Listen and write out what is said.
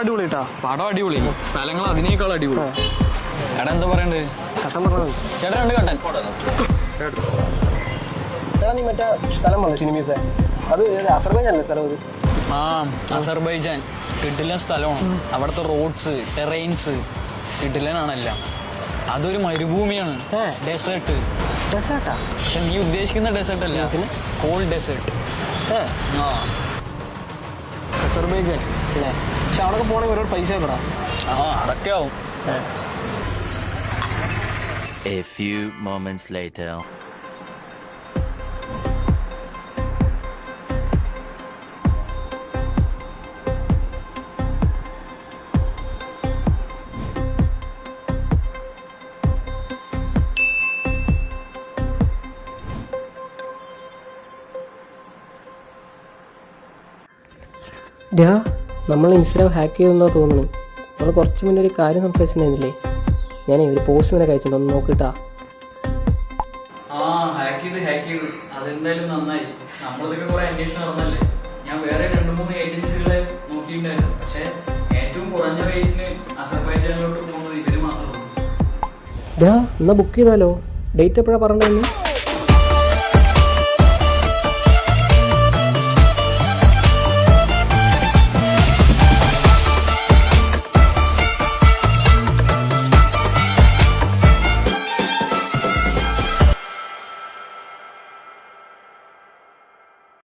അടിപൊളി കേട്ടാ. പടം അടിപൊളി, സ്ഥലങ്ങൾ അതിനേക്കാൾ അടിപൊളി. എടാ എന്താ പറയണ്ടേ? കട്ടൻ പറഞ്ഞത് ചേട്ടാ 2 കട്ടൻ. ചേട്ടാ നീ മറ്റേ സ്ഥലം പറഞ്ഞു സിനിമീസെ, അത് അസർബൈജാനല്ലേ സ്ഥലം? അത് ആ അസർബൈജാൻ കിട്ടില്ല സ്ഥലമാണ്. അവിടുത്തെ റോഡ്സ് ടെറൈൻസ് കിട്ടില്ലെന്നാണെല്ലാം. അതൊരു മരുഭൂമിയാണ്, ഡെസേർട്ട്. ഡെസേർട്ടാ? പക്ഷെ നീ ഉദ്ദേശിക്കുന്ന ഡെസേർട്ട് അല്ല, പിന്നെ കോൾഡ് ഡെസേർട്ട്. ആ അസർബൈജാൻ അല്ലേ? പക്ഷെ അവിടെ പോകണമെങ്കിൽ ഒരുപാട് പൈസ കേടാ. ആ അതൊക്കെ ആവും. A few moments later. നമ്മൾ ഇൻസ്റ്റാഗ്രാം ഹാക്ക് ചെയ്തെന്നാ തോന്നുന്നു. നമ്മൾ കുറച്ച് മുന്നേ ഒരു കാര്യം സംസാരിച്ചിട്ടുണ്ടായിരുന്നില്ലേ? ഞാനേ ഒരു പോസ്റ്റ് ഇങ്ങനെ കഴിച്ചിട്ടുണ്ട്, ഒന്ന് നോക്കിട്ടാ. ആ ഹാക്ക് ചെയ്ത് അതെന്തായാലും നന്നായി. നമ്മളിതൊക്കെ കുറെ അന്വേഷിച്ച് നടന്നല്ലേ. ഞാൻ വേറെ 2-3 ഏജൻസികളെ നോക്കിയിട്ടുണ്ടായിരുന്നു. പക്ഷെ ഏറ്റവും കുറഞ്ഞ റേറ്റിന് അസർബൈജാനിലോട്ട് പോകുന്നത് ഇവര് മാത്രമേ ഉള്ളൂ. എന്നാ ബുക്ക് ചെയ്താലോ? ഡേറ്റ് എപ്പോഴാണ് പറഞ്ഞിട്ടുണ്ടെങ്കിൽ?